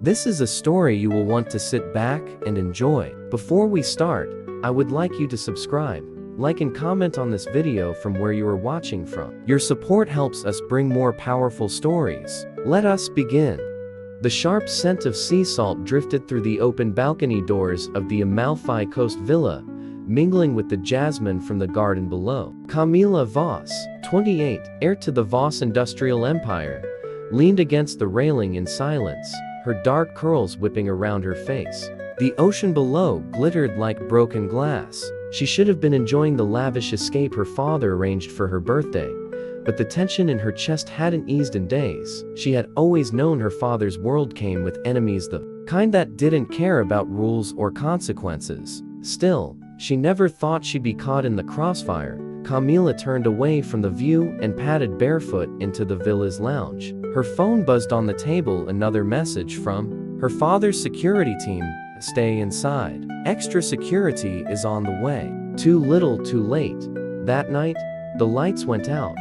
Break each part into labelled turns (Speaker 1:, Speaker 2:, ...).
Speaker 1: This is a story you will want to sit back and enjoy. Before we start, I would like you to subscribe, like and comment on this video from where you are watching from. Your support helps us bring more powerful stories. Let us begin. The sharp scent of sea salt drifted through the open balcony doors of the Amalfi Coast villa, mingling with the jasmine from the garden below. Camila Voss, 28, heir to the Voss industrial empire, leaned against the railing in silence, her dark curls whipping around her face. The ocean below glittered like broken glass. She should have been enjoying the lavish escape her father arranged for her birthday, but the tension in her chest hadn't eased in days. She had always known her father's world came with enemies, the kind that didn't care about rules or consequences. Still, she never thought she'd be caught in the crossfire. Camila turned away from the view and padded barefoot into the villa's lounge. Her phone buzzed on the table, another message from her father's security team. Stay inside. Extra security is on the way. Too little, too late. That night, the lights went out.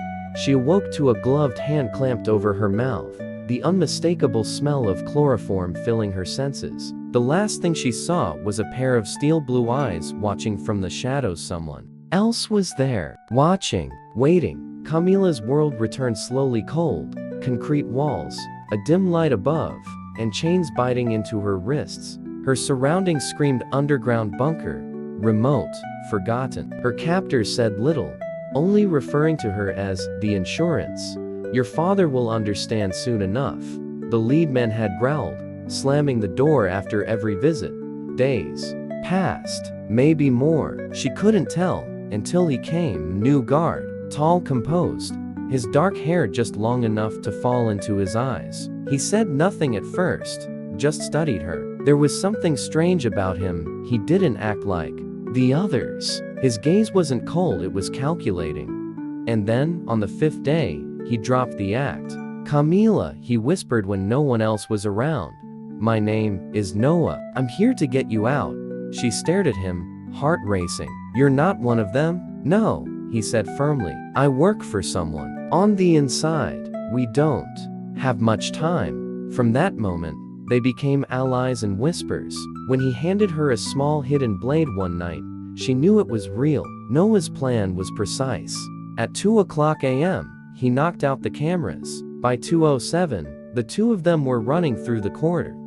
Speaker 1: She awoke to a gloved hand clamped over her mouth, the unmistakable smell of chloroform filling her senses. The last thing she saw was a pair of steel blue eyes watching from the shadows. Someone else was there, watching, waiting. Camila's world returned slowly. Cold, concrete walls, a dim light above, and chains biting into her wrists. Her surroundings screamed underground bunker, remote, forgotten. Her captors said little, only referring to her as the insurance. Your father will understand soon enough, the lead man had growled, slamming the door after every visit. Days passed, maybe more. She couldn't tell, until he came. New guard, tall, composed, his dark hair just long enough to fall into his eyes. He said nothing at first, just studied her. There was something strange about him. He didn't act like the others. His gaze wasn't cold, it was calculating. And then, on the fifth day, he dropped the act. Camila, he whispered when no one else was around. My name is Noah. I'm here to get you out. She stared at him, heart racing. You're not one of them? No, he said firmly. I work for someone. On the inside, we don't have much time. From that moment, they became allies and whispers. When he handed her a small hidden blade one night, she knew it was real. Noah's plan was precise. At 2:00 a.m., he knocked out the cameras. By 2:07, the two of them were running through the corridor,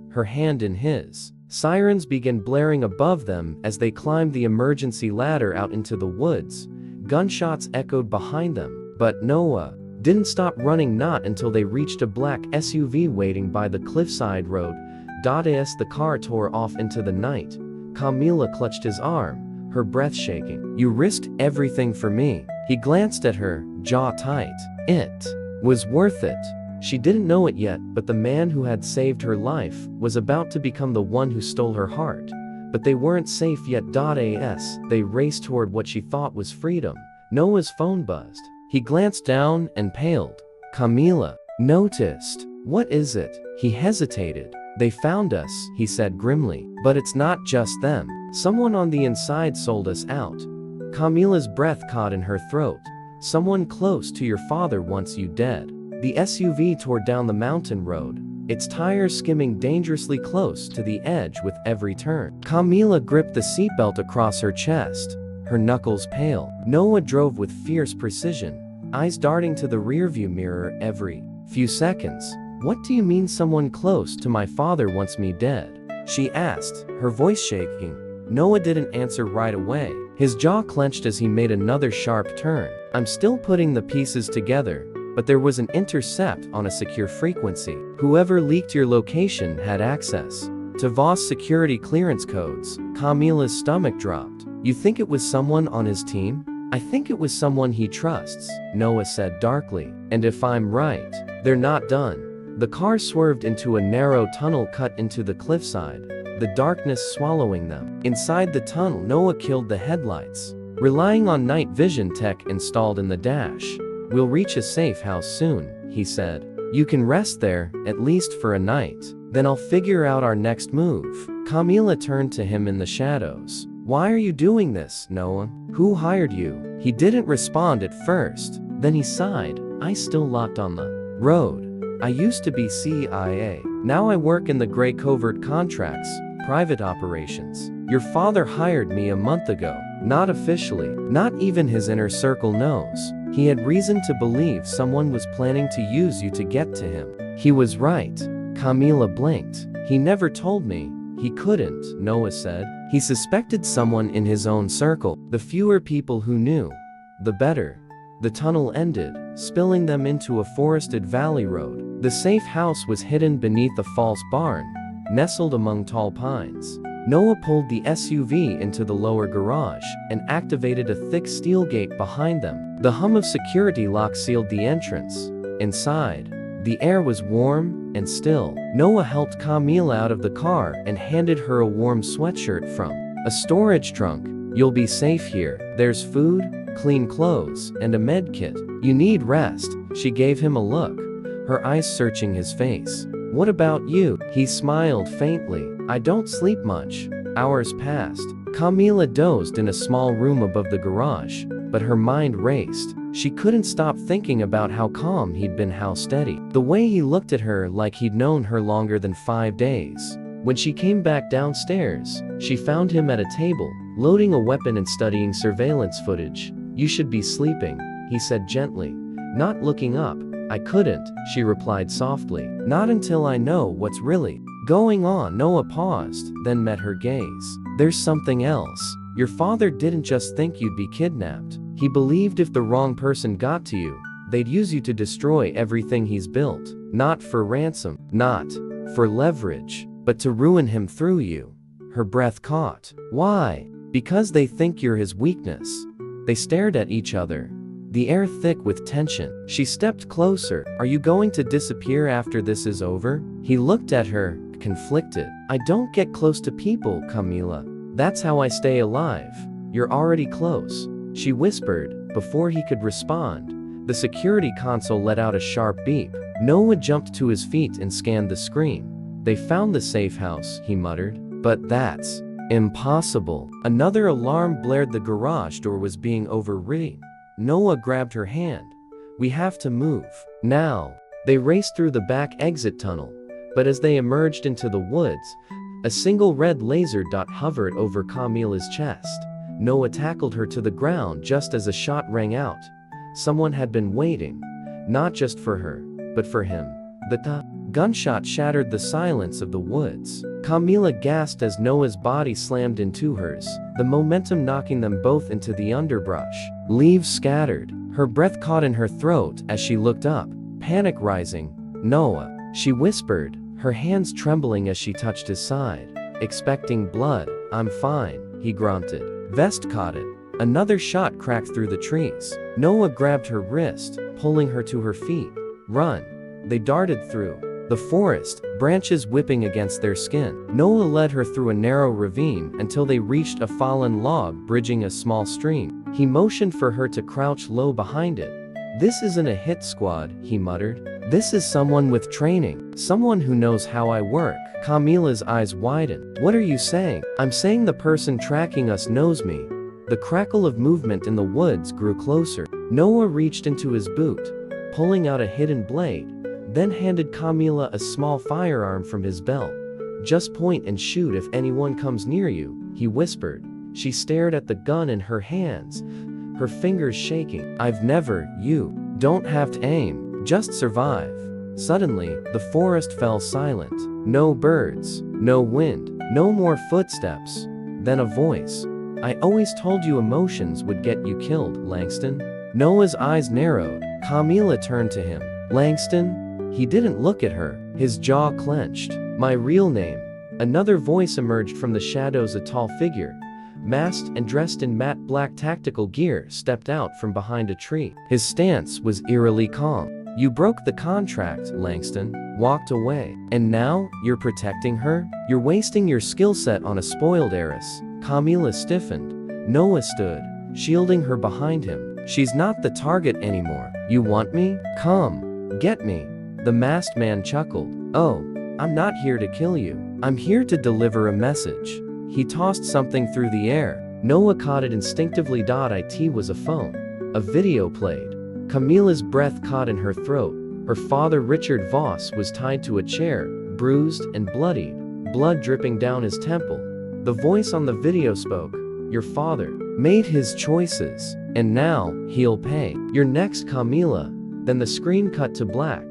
Speaker 1: her hand in his. Sirens began blaring above them as they climbed the emergency ladder out into the woods. Gunshots echoed behind them, but Noah didn't stop running, not until they reached a black SUV waiting by the cliffside road. As the car tore off into the night, Camila clutched his arm, her breath shaking. You risked everything for me. He glanced at her, jaw tight. It was worth it. She didn't know it yet, but the man who had saved her life was about to become the one who stole her heart. But they weren't safe yet. As they raced toward what she thought was freedom, Noah's phone buzzed. He glanced down and paled. Camila noticed. What is it? He hesitated. They found us, he said grimly. But it's not just them. Someone on the inside sold us out. Camila's breath caught in her throat. Someone close to your father wants you dead. The SUV tore down the mountain road, its tires skimming dangerously close to the edge with every turn. Camila gripped the seatbelt across her chest, her knuckles pale. Noah drove with fierce precision, eyes darting to the rearview mirror every few seconds. What do you mean someone close to my father wants me dead? She asked, her voice shaking. Noah didn't answer right away. His jaw clenched as he made another sharp turn. I'm still putting the pieces together, but there was an intercept on a secure frequency. Whoever leaked your location had access to Voss security clearance codes. Camila's stomach dropped. You think it was someone on his team? I think it was someone he trusts, Noah said darkly. And if I'm right, they're not done. The car swerved into a narrow tunnel cut into the cliffside, the darkness swallowing them. Inside the tunnel, Noah killed the headlights, relying on night vision tech installed in the dash. We'll reach a safe house soon, he said. You can rest there, at least for a night. Then I'll figure out our next move. Camila turned to him in the shadows. Why are you doing this, Noah? Who hired you? He didn't respond at first. Then he sighed, eyes still locked on the road. I used to be CIA. Now I work in the gray covert contracts, private operations. Your father hired me a month ago. Not officially. Not even his inner circle knows. He had reason to believe someone was planning to use you to get to him. He was right. Camila blinked. He never told me. He couldn't, Noah said. He suspected someone in his own circle. The fewer people who knew, the better. The tunnel ended, spilling them into a forested valley road. The safe house was hidden beneath a false barn, nestled among tall pines. Noah pulled the SUV into the lower garage and activated a thick steel gate behind them. The hum of security locks sealed the entrance. Inside, the air was warm and still. Noah helped Camila out of the car and handed her a warm sweatshirt from a storage trunk. You'll be safe here. There's food, clean clothes, and a med kit. You need rest. She gave him a look, her eyes searching his face. What about you? He smiled faintly. I don't sleep much. Hours passed. Camila dozed in a small room above the garage, but her mind raced. She couldn't stop thinking about how calm he'd been, how steady. The way he looked at her like he'd known her longer than 5 days. When she came back downstairs, she found him at a table, loading a weapon and studying surveillance footage. You should be sleeping, he said gently. Not looking up. I couldn't, she replied softly. Not until I know what's really going on. Noah paused, then met her gaze. There's something else. Your father didn't just think you'd be kidnapped. He believed if the wrong person got to you, they'd use you to destroy everything he's built. Not for ransom, not for leverage, but to ruin him through you. Her breath caught. Why? Because they think you're his weakness. They stared at each other, the air thick with tension. She stepped closer. Are you going to disappear after this is over? He looked at her, conflicted. I don't get close to people, Camila. That's how I stay alive. You're already close, she whispered. Before he could respond, the security console let out a sharp beep. Noah jumped to his feet and scanned the screen. They found the safe house, he muttered. But that's impossible. Another alarm blared. The garage door was being overridden. Noah grabbed her hand. We have to move. Now. They raced through the back exit tunnel. But as they emerged into the woods, a single red laser dot hovered over Camila's chest. Noah tackled her to the ground just as a shot rang out. Someone had been waiting. Not just for her, but for him. The gunshot shattered the silence of the woods. Camila gasped as Noah's body slammed into hers, the momentum knocking them both into the underbrush. Leaves scattered. Her breath caught in her throat as she looked up, panic rising. Noah, she whispered, her hands trembling as she touched his side. Expecting blood. I'm fine, he grunted. Vest caught it. Another shot cracked through the trees. Noah grabbed her wrist, pulling her to her feet. Run. They darted through the forest, branches whipping against their skin. Noah led her through a narrow ravine until they reached a fallen log bridging a small stream. He motioned for her to crouch low behind it. This isn't a hit squad, he muttered. This is someone with training, someone who knows how I work. Camila's eyes widened. What are you saying? I'm saying the person tracking us knows me. The crackle of movement in the woods grew closer. Noah reached into his boot, pulling out a hidden blade, then handed Camila a small firearm from his belt. Just point and shoot if anyone comes near you, he whispered. She stared at the gun in her hands, her fingers shaking. You don't have to aim, just survive. Suddenly, the forest fell silent. No birds, no wind, no more footsteps. Then a voice. I always told you emotions would get you killed, Langston. Noah's eyes narrowed. Camila turned to him. Langston? He didn't look at her. His jaw clenched. My real name. Another voice emerged from the shadows. A tall figure, masked and dressed in matte black tactical gear, stepped out from behind a tree. His stance was eerily calm. You broke the contract, Langston. Walked away. And now, you're protecting her? You're wasting your skill set on a spoiled heiress. Camila stiffened. Noah stood, shielding her behind him. She's not the target anymore. You want me? Come. Get me. The masked man chuckled. Oh, I'm not here to kill you. I'm here to deliver a message. He tossed something through the air. Noah caught it instinctively. It was a phone. A video played. Camila's breath caught in her throat. Her father Richard Voss was tied to a chair, bruised and bloodied, blood dripping down his temple. The voice on the video spoke, "Your father made his choices, and now he'll pay. You're next, Camila." Then the screen cut to black.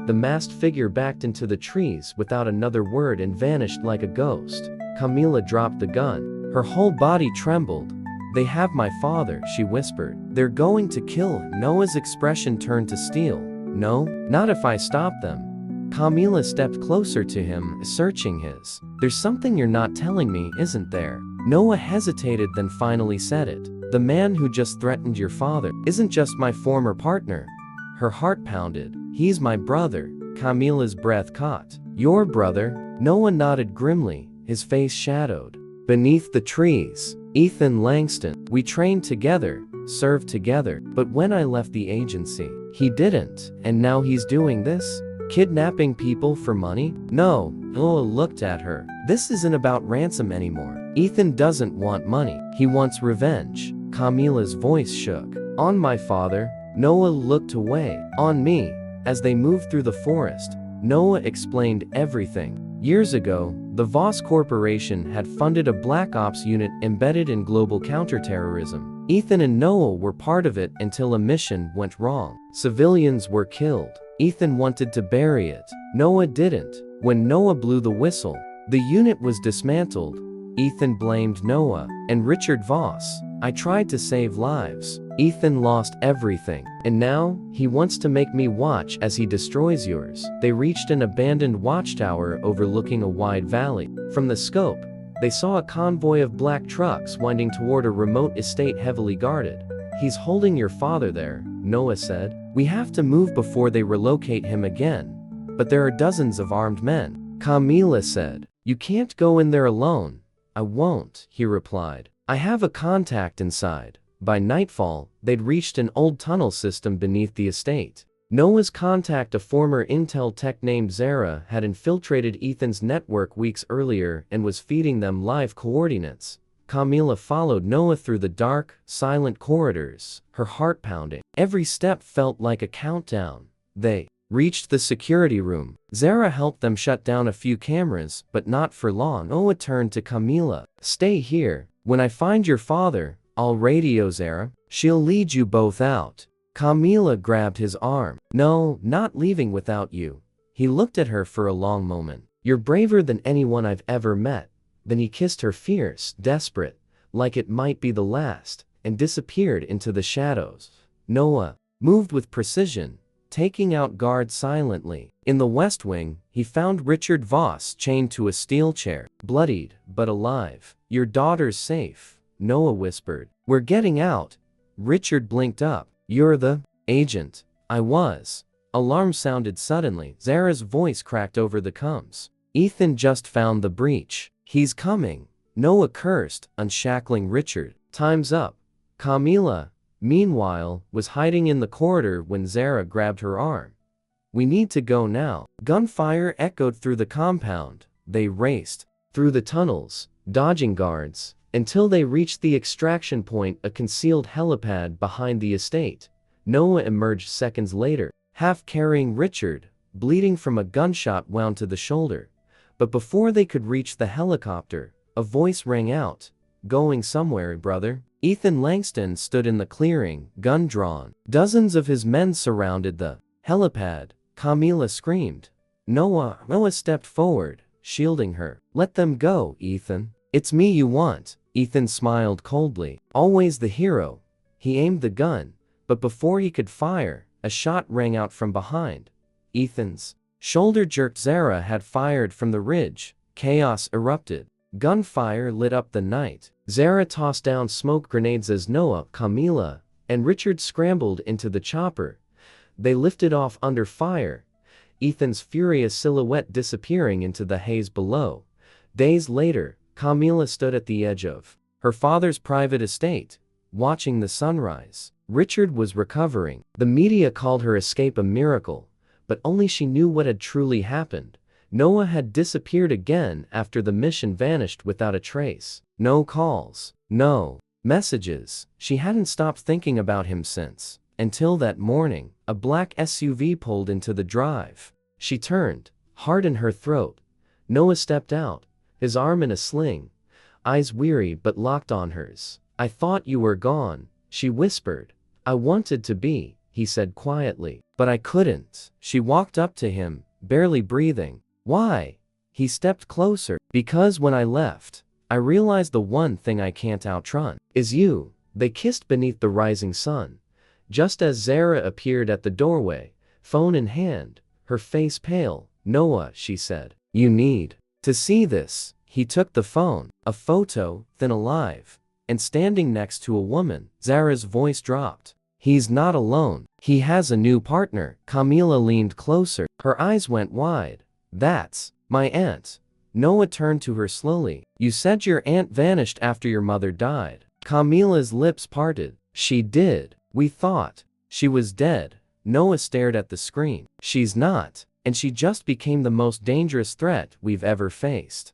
Speaker 1: The masked figure backed into the trees without another word and vanished like a ghost. Camila dropped the gun. Her whole body trembled. "They have my father," she whispered. "They're going to kill him." Noah's expression turned to steel. "No, not if I stop them." Camila stepped closer to him, searching his. "There's something you're not telling me, isn't there?" Noah hesitated, then finally said it. "The man who just threatened your father isn't just my former partner." Her heart pounded. "He's my brother." Camila's breath caught. "Your brother?" Noah nodded grimly, his face shadowed. "Beneath the trees. Ethan Langston. We trained together, served together, but when I left the agency, he didn't, and now he's doing this? Kidnapping people for money?" "No." Noah looked at her. "This isn't about ransom anymore. Ethan doesn't want money. He wants revenge." Camila's voice shook. "On my father?" Noah looked away. "On me." As they moved through the forest, Noah explained everything. Years ago, the Voss Corporation had funded a black ops unit embedded in global counterterrorism. Ethan and Noah were part of it until a mission went wrong. Civilians were killed. Ethan wanted to bury it. Noah didn't. When Noah blew the whistle, the unit was dismantled. Ethan blamed Noah and Richard Voss. "I tried to save lives." Ethan lost everything. "And now, he wants to make me watch as he destroys yours." They reached an abandoned watchtower overlooking a wide valley. From the scope, they saw a convoy of black trucks winding toward a remote estate heavily guarded. "He's holding your father there," Noah said. "We have to move before they relocate him again." "But there are dozens of armed men," Camila said. "You can't go in there alone." "I won't," he replied. "I have a contact inside." By nightfall, they'd reached an old tunnel system beneath the estate. Noah's contact, a former intel tech named Zara, had infiltrated Ethan's network weeks earlier and was feeding them live coordinates. Camila followed Noah through the dark, silent corridors, her heart pounding. Every step felt like a countdown. They reached the security room. Zara helped them shut down a few cameras, but not for long. Noah turned to Camila. "Stay here. When I find your father, I'll radio Zara. She'll lead you both out." Camila grabbed his arm. "No, not leaving without you." He looked at her for a long moment. "You're braver than anyone I've ever met." Then he kissed her, fierce, desperate, like it might be the last, and disappeared into the shadows. Noah moved with precision, taking out guards silently. In the West Wing, he found Richard Voss chained to a steel chair, bloodied but alive. "Your daughter's safe," Noah whispered. "We're getting out." Richard blinked up. "You're the agent." "I was." Alarm sounded suddenly. Zara's voice cracked over the coms. "Ethan just found the breach. He's coming." Noah cursed, unshackling Richard. "Time's up." Camila, meanwhile, was hiding in the corridor when Zara grabbed her arm. "We need to go now." Gunfire echoed through the compound. They raced through the tunnels, dodging guards, until they reached the extraction point, a concealed helipad behind the estate. Noah emerged seconds later, half carrying Richard, bleeding from a gunshot wound to the shoulder. But before they could reach the helicopter, a voice rang out. "Going somewhere, brother?" Ethan Langston stood in the clearing, gun drawn. Dozens of his men surrounded the helipad. Camila screamed. Noah stepped forward, shielding her. "Let them go, Ethan. It's me you want." Ethan smiled coldly. Always the hero. He aimed the gun, but before he could fire, a shot rang out from behind. Ethan's shoulder jerked. Zara had fired from the ridge. Chaos erupted. Gunfire lit up the night. Zara tossed down smoke grenades as Noah, Camila, and Richard scrambled into the chopper. They lifted off under fire, Ethan's furious silhouette disappearing into the haze below. Days later, Camila stood at the edge of her father's private estate, watching the sunrise. Richard was recovering. The media called her escape a miracle, but only she knew what had truly happened. Noah had disappeared again after the mission vanished without a trace. No calls, no messages. She hadn't stopped thinking about him since. Until that morning, a black SUV pulled into the drive. She turned, heart in her throat. Noah stepped out, his arm in a sling, eyes weary but locked on hers. "I thought you were gone," she whispered. "I wanted to be," he said quietly, "but I couldn't." She walked up to him, barely breathing. "Why?" He stepped closer. "Because when I left, I realized the one thing I can't outrun is you." They kissed beneath the rising sun. Just as Zara appeared at the doorway, phone in hand, her face pale. "Noah," she said, "you need to see this." He took the phone, a photo, then alive, and standing next to a woman. Zara's voice dropped. "He's not alone. He has a new partner." Camila leaned closer. Her eyes went wide. "That's my aunt." Noah turned to her slowly. "You said your aunt vanished after your mother died." Camila's lips parted. "She did. We thought she was dead." Noah stared at the screen. "She's not, and she just became the most dangerous threat we've ever faced."